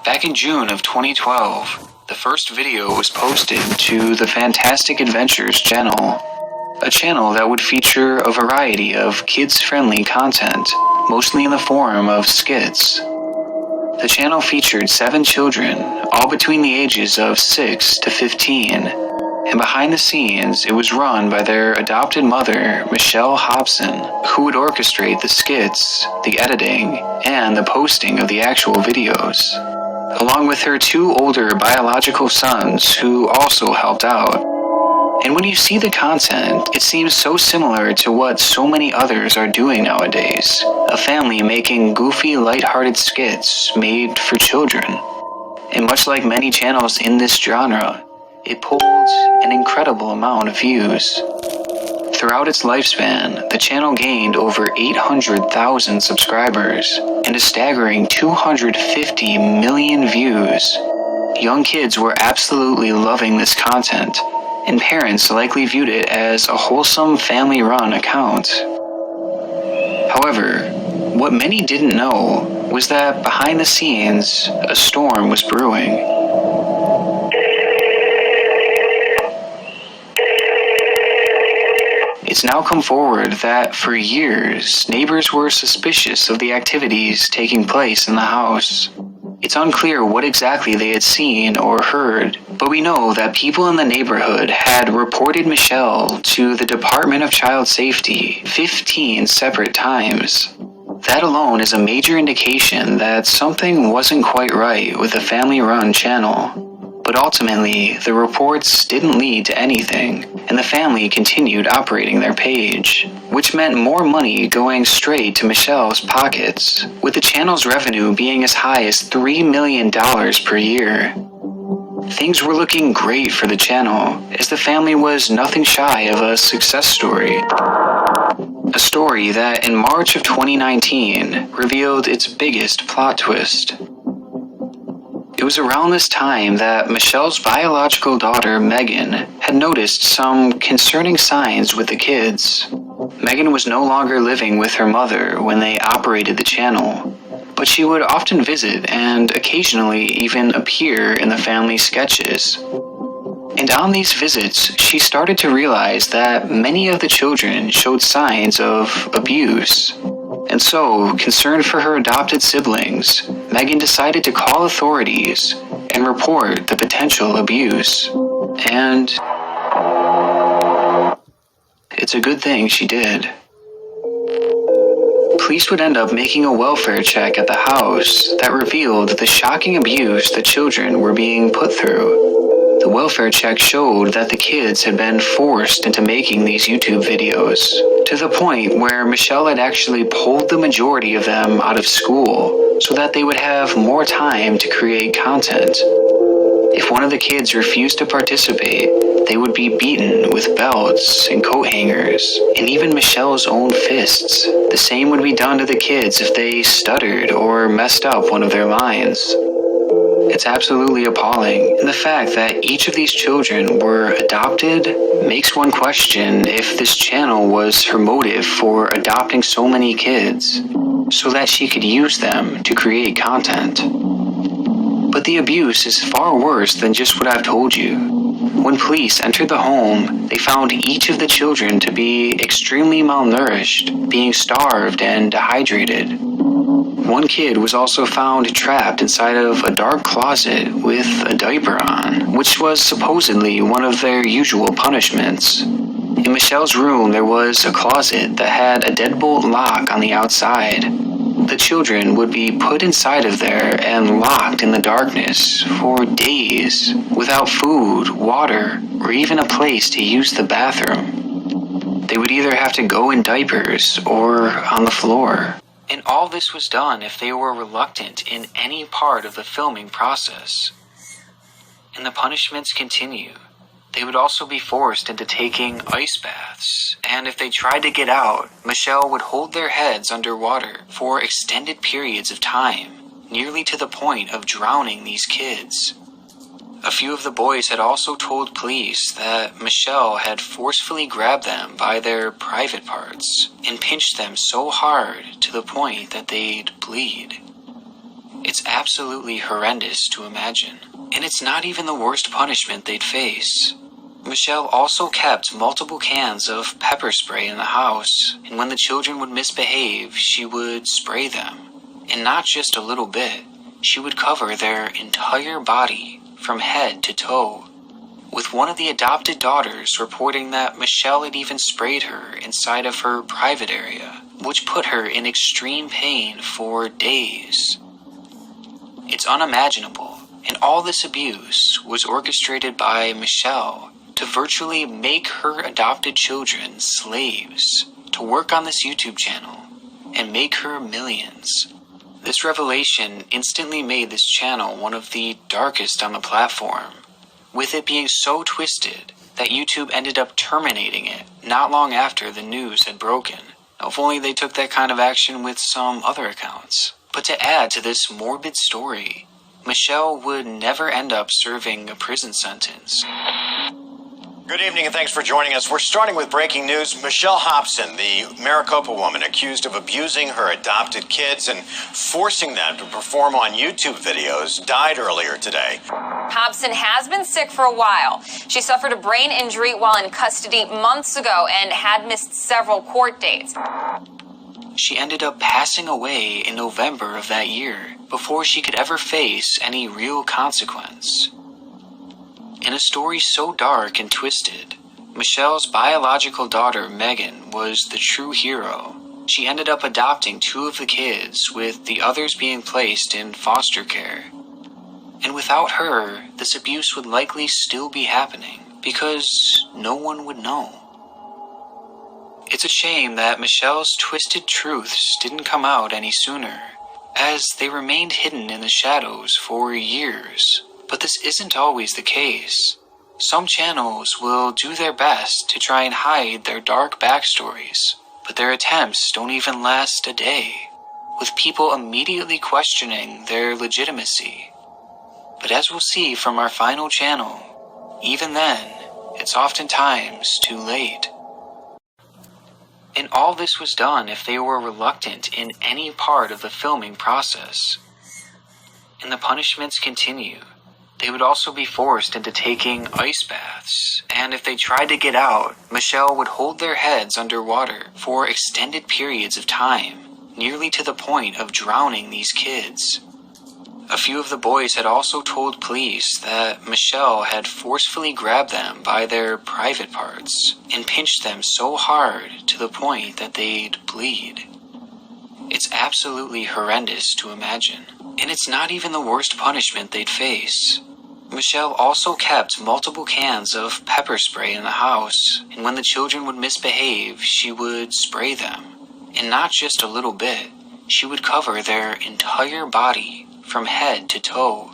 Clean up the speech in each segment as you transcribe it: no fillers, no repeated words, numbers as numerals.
Back in June of 2012, the first video was posted to the Fantastic Adventures channel, a channel that would feature a variety of kids-friendly content, mostly in the form of skits. The channel featured 7 children, all between the ages of 6 to 15, and behind the scenes, it was run by their adopted mother, Michelle Hobson, who would orchestrate the skits, the editing, and the posting of the actual videos, along with her 2 older biological sons who also helped out. And when you see the content, it seems so similar to what so many others are doing nowadays. A family making goofy, lighthearted skits made for children. And much like many channels in this genre, it pulled an incredible amount of views. Throughout its lifespan, the channel gained over 800,000 subscribers and a staggering 250 million views. Young kids were absolutely loving this content, and parents likely viewed it as a wholesome family-run account. However, what many didn't know was that behind the scenes, a storm was brewing. It's now come forward that for years, neighbors were suspicious of the activities taking place in the house. It's unclear what exactly they had seen or heard, but we know that people in the neighborhood had reported Michelle to the Department of Child Safety 15 separate times. That alone is a major indication that something wasn't quite right with the family-run channel. But ultimately, the reports didn't lead to anything, and the family continued operating their page, which meant more money going straight to Michelle's pockets, with the channel's revenue being as high as $3 million per year. Things were looking great for the channel, as the family was nothing shy of a success story. A story that in March of 2019 revealed its biggest plot twist. It was around this time that Michelle's biological daughter, Megan, had noticed some concerning signs with the kids. Megan was no longer living with her mother when they operated the channel, but she would often visit and occasionally even appear in the family sketches. And on these visits, she started to realize that many of the children showed signs of abuse. And so, concerned for her adopted siblings, Megan decided to call authorities and report the potential abuse. And it's a good thing she did. Police would end up making a welfare check at the house that revealed the shocking abuse the children were being put through. The welfare check showed that the kids had been forced into making these YouTube videos, to the point where Michelle had actually pulled the majority of them out of school so that they would have more time to create content. If one of the kids refused to participate, they would be beaten with belts and coat hangers, and even Michelle's own fists. The same would be done to the kids if they stuttered or messed up one of their lines. It's absolutely appalling, and the fact that each of these children were adopted makes one question if this channel was her motive for adopting so many kids, so that she could use them to create content. But the abuse is far worse than just what I've told you. When police entered the home, they found each of the children to be extremely malnourished, being starved and dehydrated. One kid was also found trapped inside of a dark closet with a diaper on, which was supposedly one of their usual punishments. In Michelle's room, there was a closet that had a deadbolt lock on the outside. The children would be put inside of there and locked in the darkness for days, without food, water, or even a place to use the bathroom. They would either have to go in diapers or on the floor. And all this was done if they were reluctant in any part of the filming process. And the punishments continue. They would also be forced into taking ice baths, and if they tried to get out, Michelle would hold their heads underwater for extended periods of time, nearly to the point of drowning these kids. A few of the boys had also told police that Michelle had forcefully grabbed them by their private parts and pinched them so hard to the point that they'd bleed. It's absolutely horrendous to imagine, and it's not even the worst punishment they'd face. Michelle also kept multiple cans of pepper spray in the house, and when the children would misbehave, she would spray them. And not just a little bit, she would cover their entire body from head to toe, with one of the adopted daughters reporting that Michelle had even sprayed her inside of her private area, which put her in extreme pain for days. It's unimaginable, and all this abuse was orchestrated by Michelle to virtually make her adopted children slaves, to work on this YouTube channel, and make her millions. This revelation instantly made this channel one of the darkest on the platform, with it being so twisted that YouTube ended up terminating it not long after the news had broken. If only they took that kind of action with some other accounts. But to add to this morbid story, Michelle would never end up serving a prison sentence. Good evening and thanks for joining us. We're starting with breaking news. Michelle Hobson, the Maricopa woman accused of abusing her adopted kids and forcing them to perform on YouTube videos, died earlier today. Hobson has been sick for a while. She suffered a brain injury while in custody months ago and had missed several court dates. She ended up passing away in November of that year before she could ever face any real consequence. In a story so dark and twisted, Michelle's biological daughter, Megan, was the true hero. She ended up adopting 2 of the kids, with the others being placed in foster care. And without her, this abuse would likely still be happening, because no one would know. It's a shame that Michelle's twisted truths didn't come out any sooner, as they remained hidden in the shadows for years. But this isn't always the case. Some channels will do their best to try and hide their dark backstories, but their attempts don't even last a day, with people immediately questioning their legitimacy. But as we'll see from our final channel, even then, it's oftentimes too late. And all this was done if they were reluctant in any part of the filming process. And the punishments continue. They would also be forced into taking ice baths, and if they tried to get out, Michelle would hold their heads underwater for extended periods of time, nearly to the point of drowning these kids. A few of the boys had also told police that Michelle had forcefully grabbed them by their private parts and pinched them so hard to the point that they'd bleed. It's absolutely horrendous to imagine, and it's not even the worst punishment they'd face. Michelle also kept multiple cans of pepper spray in the house, and when the children would misbehave, she would spray them. And not just a little bit, she would cover their entire body from head to toe,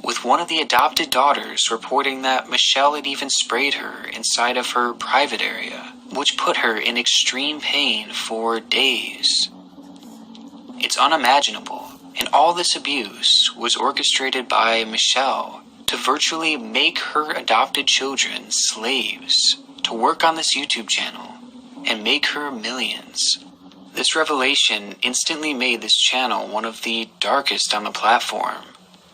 with one of the adopted daughters reporting that Michelle had even sprayed her inside of her private area, which put her in extreme pain for days. It's unimaginable, and all this abuse was orchestrated by Michelle to virtually make her adopted children slaves, to work on this YouTube channel, and make her millions. This revelation instantly made this channel one of the darkest on the platform,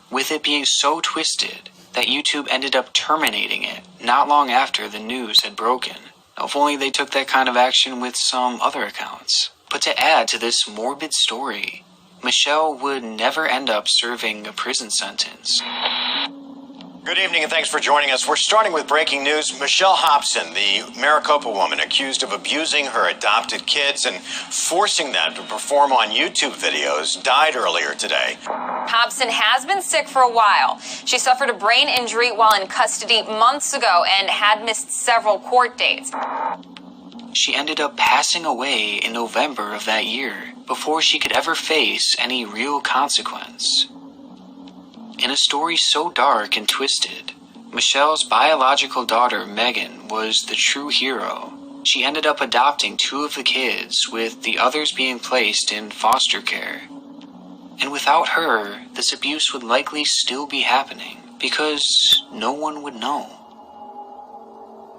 with it being so twisted that YouTube ended up terminating it not long after the news had broken. If only they took that kind of action with some other accounts. But to add to this morbid story, Michelle would never end up serving a prison sentence. Good evening and thanks for joining us. We're starting with breaking news. Michelle Hobson, the Maricopa woman accused of abusing her adopted kids and forcing them to perform on YouTube videos, died earlier today. Hobson has been sick for a while. She suffered a brain injury while in custody months ago and had missed several court dates. She ended up passing away in November of that year before she could ever face any real consequence. In a story so dark and twisted, Michelle's biological daughter, Megan, was the true hero. She ended up adopting 2 of the kids, with the others being placed in foster care. And without her, this abuse would likely still be happening, because no one would know.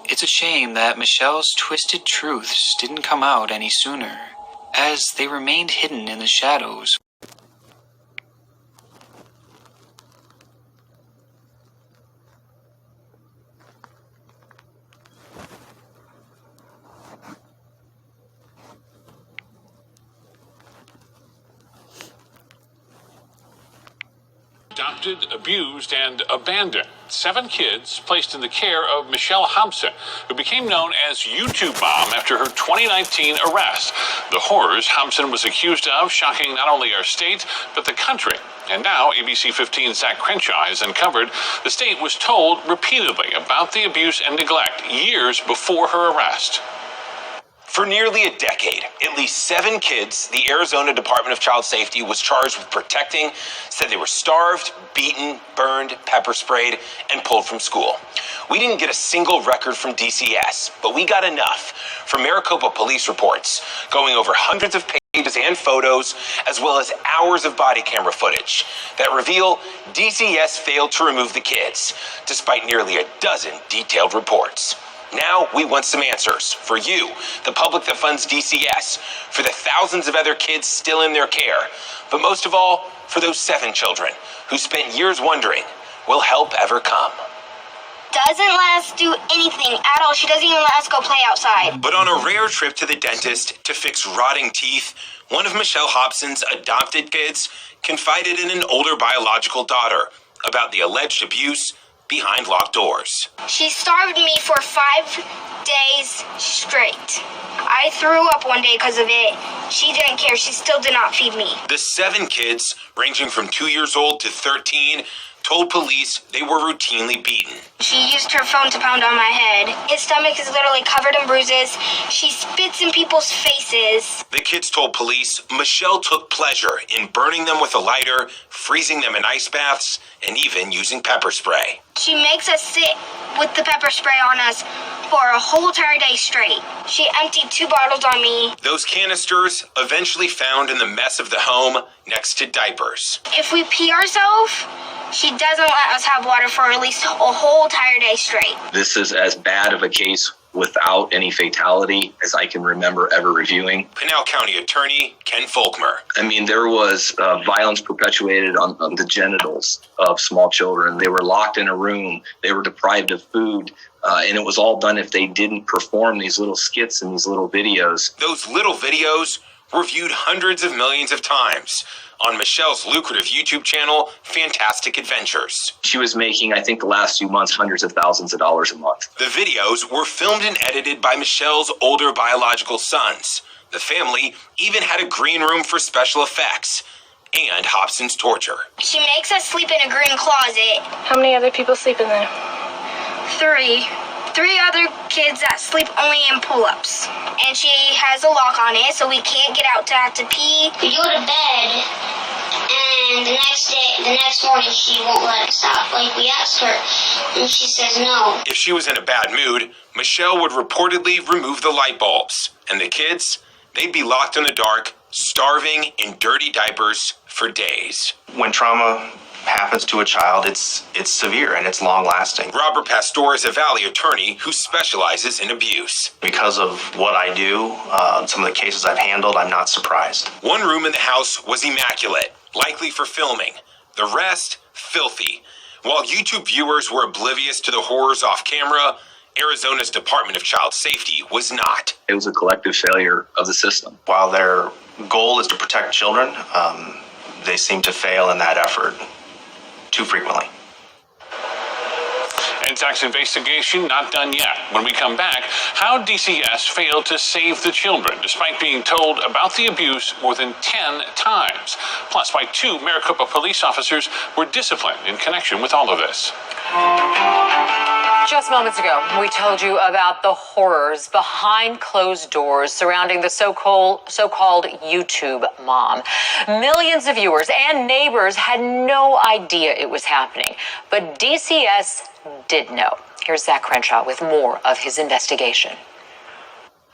It's a shame that Michelle's twisted truths didn't come out any sooner, as they remained hidden in the shadows Adopted, abused, and abandoned. 7 kids placed in the care of Michelle Hobson, who became known as YouTube Mom after her 2019 arrest. The horrors Hobson was accused of shocking not only our state, but the country. And now ABC 15's Zach Crenshaw has uncovered the state was told repeatedly about the abuse and neglect years before her arrest. For nearly a decade, at least 7 kids the Arizona Department of Child Safety was charged with protecting said they were starved, beaten, burned, pepper sprayed, and pulled from school. We didn't get a single record from DCS, but we got enough from Maricopa police reports, going over hundreds of pages and photos, as well as hours of body camera footage that reveal DCS failed to remove the kids, despite nearly a dozen detailed reports. Now we want some answers for you, the public that funds DCS, for the thousands of other kids still in their care, but most of all, for those 7 children who spent years wondering, will help ever come? Doesn't let us do anything at all. She doesn't even let us go play outside. But on a rare trip to the dentist to fix rotting teeth, one of Michelle Hobson's adopted kids confided in an older biological daughter about the alleged abuse behind locked doors. She starved me for 5 days straight. I threw up one day because of it. She didn't care. She still did not feed me. The 7 kids, ranging from 2 years old to 13, told police they were routinely beaten. She used her phone to pound on my head. His stomach is literally covered in bruises. She spits in people's faces. The kids told police Michelle took pleasure in burning them with a lighter, freezing them in ice baths, and even using pepper spray. She makes us sit with the pepper spray on us for a whole entire day straight. She emptied 2 bottles on me. Those canisters eventually found in the mess of the home next to diapers. If we pee ourselves, she doesn't let us have water for at least a whole entire day straight. This is as bad of a case without any fatality as I can remember ever reviewing. Pinal County Attorney Ken Folkmer. I mean, there was violence perpetuated on the genitals of small children. They were locked in a room. They were deprived of food. And it was all done if they didn't perform these little skits and these little videos. Those little videos were viewed hundreds of millions of times on Michelle's lucrative YouTube channel, Fantastic Adventures. She was making, I think the last few months, hundreds of thousands of dollars a month. The videos were filmed and edited by Michelle's older biological sons. The family even had a green room for special effects and Hobson's torture. She makes us sleep in a green closet. How many other people sleep in there? 3 other kids that sleep only in pull-ups. And she has a lock on it, so we can't get out to have to pee. We go to bed, and the next morning, she won't let us out. Like, we ask her, and she says no. If she was in a bad mood, Michelle would reportedly remove the light bulbs. And the kids, they'd be locked in the dark, starving in dirty diapers for days. When trauma happens to a child, it's severe and it's long-lasting. Robert Pastor is a Valley attorney who specializes in abuse. Because of what I do, some of the cases I've handled, I'm not surprised. One room in the house was immaculate, likely for filming. The rest, filthy. While YouTube viewers were oblivious to the horrors off camera, Arizona's Department of Child Safety was not. It was a collective failure of the system. While their goal is to protect children, they seem to fail in that effort too frequently. And Zach's investigation not done yet. When we come back, how DCS failed to save the children, despite being told about the abuse more than 10 times. Plus, why 2 Maricopa police officers were disciplined in connection with all of this. Just moments ago, we told you about the horrors behind closed doors surrounding the so-called YouTube mom. Millions of viewers and neighbors had no idea it was happening, but DCS did know. Here's Zach Crenshaw with more of his investigation.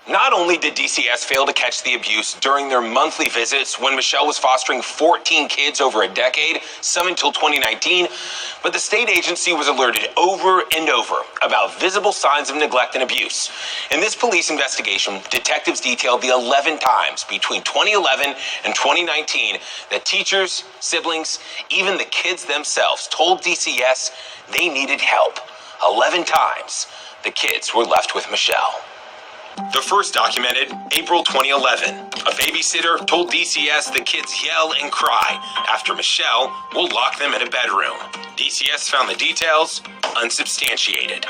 Not only did DCS fail to catch the abuse during their monthly visits when Michelle was fostering 14 kids over a decade, some until 2019, but the state agency was alerted over and over about visible signs of neglect and abuse. In this police investigation, detectives detailed the 11 times between 2011 and 2019 that teachers, siblings, even the kids themselves told DCS they needed help. 11 times the kids were left with Michelle. The first documented April 2011. A babysitter told DCS the kids yell and cry after Michelle will lock them in a bedroom. DCS found the details unsubstantiated.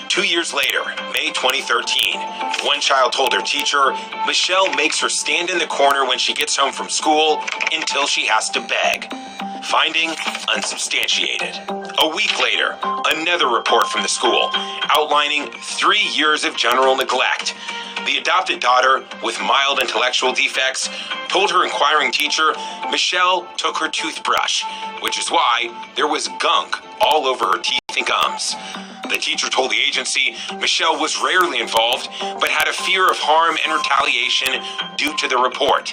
2 years later, May 2013, one child told her teacher, Michelle makes her stand in the corner when she gets home from school until she has to beg. Finding unsubstantiated. A week later, another report from the school outlining 3 years of general neglect. The adopted daughter with mild intellectual defects told her inquiring teacher Michelle took her toothbrush, which is why there was gunk all over her teeth and gums. The teacher told the agency Michelle was rarely involved, but had a fear of harm and retaliation due to the report.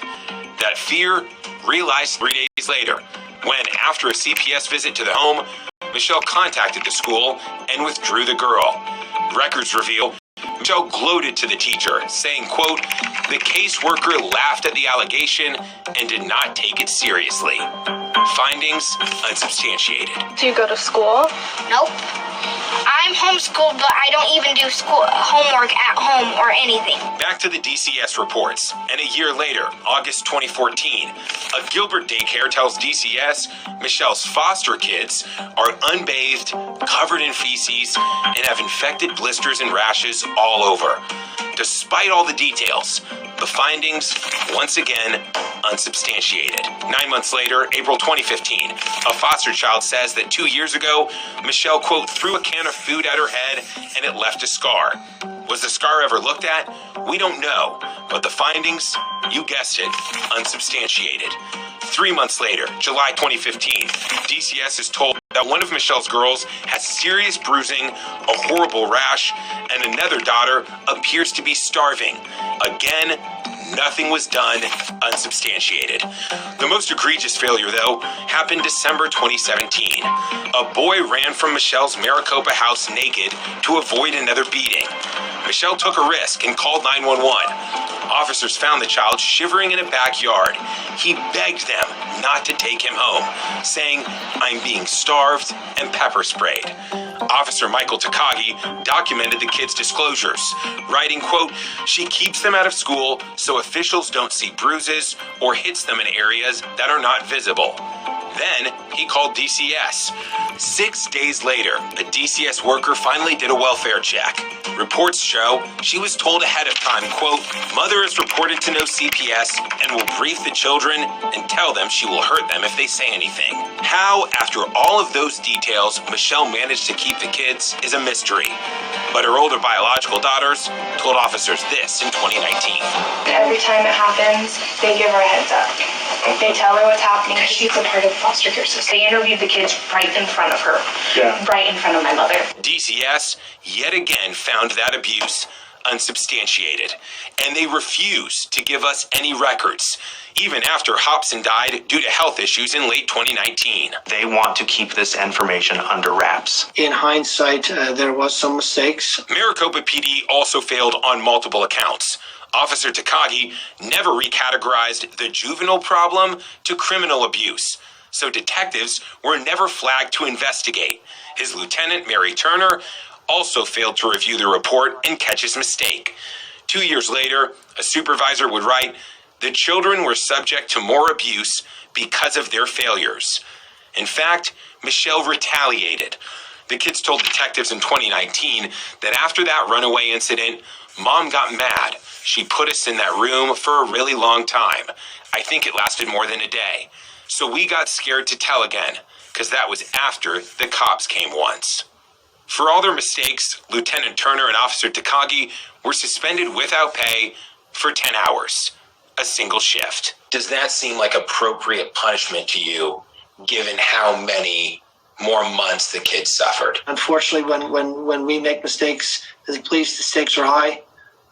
That fear realized 3 days later, when, after a CPS visit to the home, Michelle contacted the school and withdrew the girl. Records reveal Michelle gloated to the teacher, saying, quote, the caseworker laughed at the allegation and did not take it seriously. Findings unsubstantiated. Do you go to school? Nope. I'm homeschooled, but I don't even do school homework at home or anything. Back to the DCS reports, and a year later, August 2014, a Gilbert daycare tells DCS Michelle's foster kids are unbathed, covered in feces, and have infected blisters and rashes all over. Despite all the details, the findings, once again, unsubstantiated. 9 months later, April 2015, a foster child says that 2 years ago, Michelle, quote, threw a can of food at her head and it left a scar. Was the scar ever looked at? We don't know, but the findings, you guessed it, unsubstantiated. 3 months later, July 2015, DCS is told that one of Michelle's girls has serious bruising, a horrible rash, and another daughter appears to be starving. Again, nothing was done, unsubstantiated. The most egregious failure, though, happened December 2017. A boy ran from Michelle's Maricopa house naked to avoid another beating. Michelle took a risk and called 911. Officers found the child shivering in a backyard. He begged them not to take him home, saying, I'm being starved and pepper sprayed. Officer Michael Takagi documented the kid's disclosures, writing, quote, she keeps them out of school so officials don't see bruises or hits them in areas that are not visible. Then he called DCS. 6 days later, a DCS worker finally did a welfare check. Reports show she was told ahead of time, quote, mother is reported to know CPS and will brief the children and tell them she will hurt them if they say anything. How, after all of those details, Michelle managed to keep the kids is a mystery. But her older biological daughters told officers this in 2019. Every time it happens, they give her a heads up. They tell her what's happening because she's a part of the foster care system. They interviewed the kids right in front of her, right in front of my mother. DCS yet again found that abuse unsubstantiated, and they refused to give us any records, even after Hobson died due to health issues in late 2019. They want to keep this information under wraps. In hindsight, there was some mistakes. Maricopa PD also failed on multiple accounts. Officer Takagi never recategorized the juvenile problem to criminal abuse, so detectives were never flagged to investigate. His lieutenant, Mary Turner, also failed to review the report and catch his mistake. 2 years later, a supervisor would write, the children were subject to more abuse because of their failures. In fact, Michelle retaliated. The kids told detectives in 2019 that after that runaway incident, Mom got mad. She put us in that room for a really long time. I think it lasted more than a day. So we got scared to tell again, because that was after the cops came once. For all their mistakes, Lieutenant Turner and Officer Takagi were suspended without pay for 10 hours, a single shift. Does that seem like appropriate punishment to you, given how many more months the kids suffered? Unfortunately, when we make mistakes as a police, the stakes are high.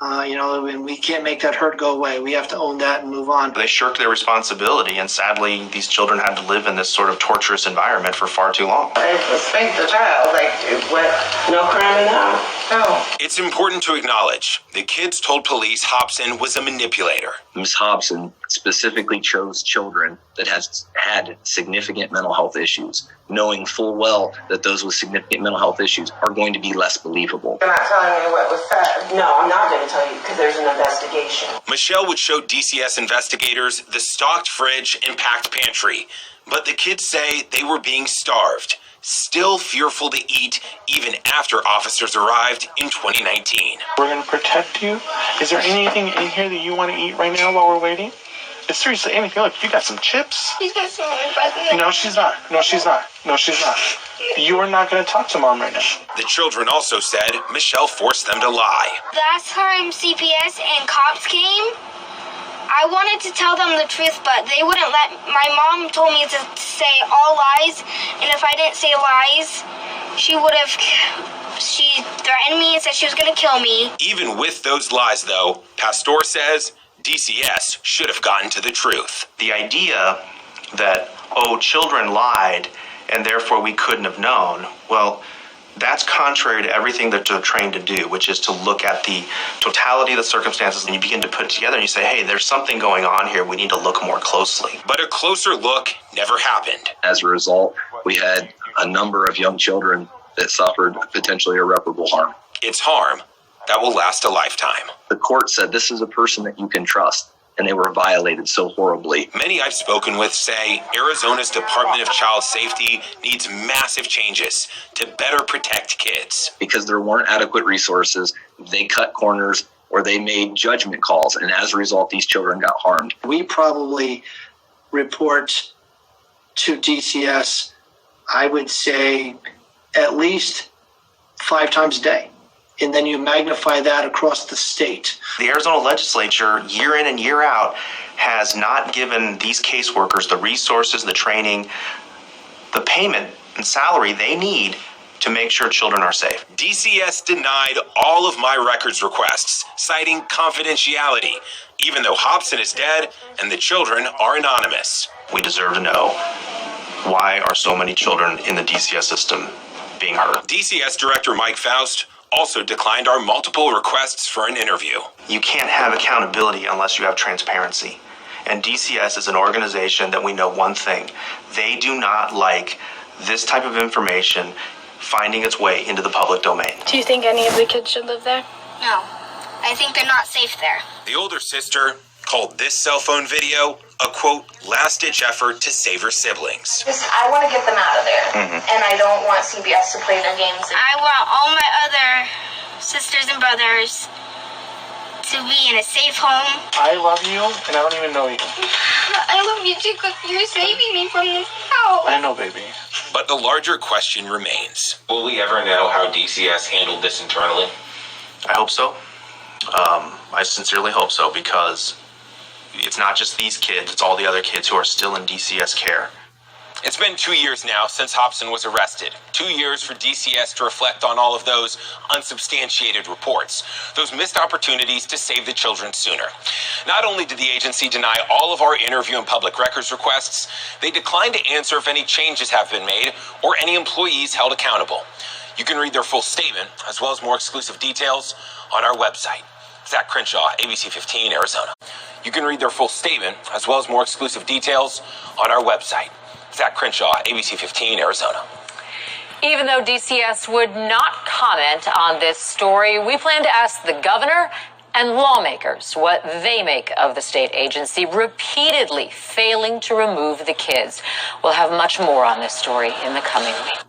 And we can't make that hurt go away. We have to own that and move on. They shirked their responsibility, and sadly, these children had to live in this sort of torturous environment for far too long. I suspect the child, like, what, no crime in the house. Oh. It's important to acknowledge the kids told police Hobson was a manipulator. Ms. Hobson specifically chose children that has had significant mental health issues, knowing full well that those with significant mental health issues are going to be less believable. You're not telling me what was said. No, I'm not going to tell you because there's an investigation. Michelle would show DCS investigators the stocked fridge and packed pantry, but the kids say they were being starved, still fearful to eat even after officers arrived in 2019. We're going to protect you. Is there anything in here that you want to eat right now while we're waiting? Seriously, anything. Look, you got some chips. She's got some bread. No, she's not. No, she's not. No, she's not. You are not going to talk to Mom right now. The children also said Michelle forced them to lie. Last time CPS and cops came, I wanted to tell them the truth, but they wouldn't let. My mom told me to say all lies, and if I didn't say lies, she threatened me and said she was going to kill me. Even with those lies, though, Pastor says DCS should have gotten to the truth. The idea that, children lied and therefore we couldn't have known, well, that's contrary to everything that they're trained to do, which is to look at the totality of the circumstances, and you begin to put together and you say, hey, there's something going on here. We need to look more closely. But a closer look never happened. As a result, we had a number of young children that suffered potentially irreparable harm. It's harm that will last a lifetime. The court said this is a person that you can trust, and they were violated so horribly. Many I've spoken with say Arizona's Department of Child Safety needs massive changes to better protect kids. Because there weren't adequate resources, they cut corners or they made judgment calls, and as a result, these children got harmed. We probably report to DCS, I would say, at least 5 times a day. And then you magnify that across the state. The Arizona legislature, year in and year out, has not given these caseworkers the resources, the training, the payment and salary they need to make sure children are safe. DCS denied all of my records requests, citing confidentiality, even though Hobson is dead and the children are anonymous. We deserve to know, why are so many children in the DCS system being hurt? DCS Director Mike Faust also declined our multiple requests for an interview. You can't have accountability unless you have transparency. And DCS is an organization that we know one thing. They do not like this type of information finding its way into the public domain. Do you think any of the kids should live there? No, I think they're not safe there. The older sister called this cell phone video a, quote, last-ditch effort to save her siblings. I want to get them out of there, and I don't want CBS to play their games. I want all my other sisters and brothers to be in a safe home. I love you, and I don't even know you. I love you too, because you're saving me from this house. I know, baby. But the larger question remains. Will we ever know how DCS handled this internally? I hope so. I sincerely hope so, because it's not just these kids, it's all the other kids who are still in DCS care. It's been 2 years now since Hobson was arrested. 2 years for DCS to reflect on all of those unsubstantiated reports, those missed opportunities to save the children sooner. Not only did the agency deny all of our interview and public records requests, they declined to answer if any changes have been made or any employees held accountable. You can read their full statement, as well as more exclusive details, on our website. Zach Crenshaw, ABC 15, Arizona. You can read their full statement, as well as more exclusive details, on our website. Zach Crenshaw, ABC 15, Arizona. Even though DCS would not comment on this story, we plan to ask the governor and lawmakers what they make of the state agency repeatedly failing to remove the kids. We'll have much more on this story in the coming week.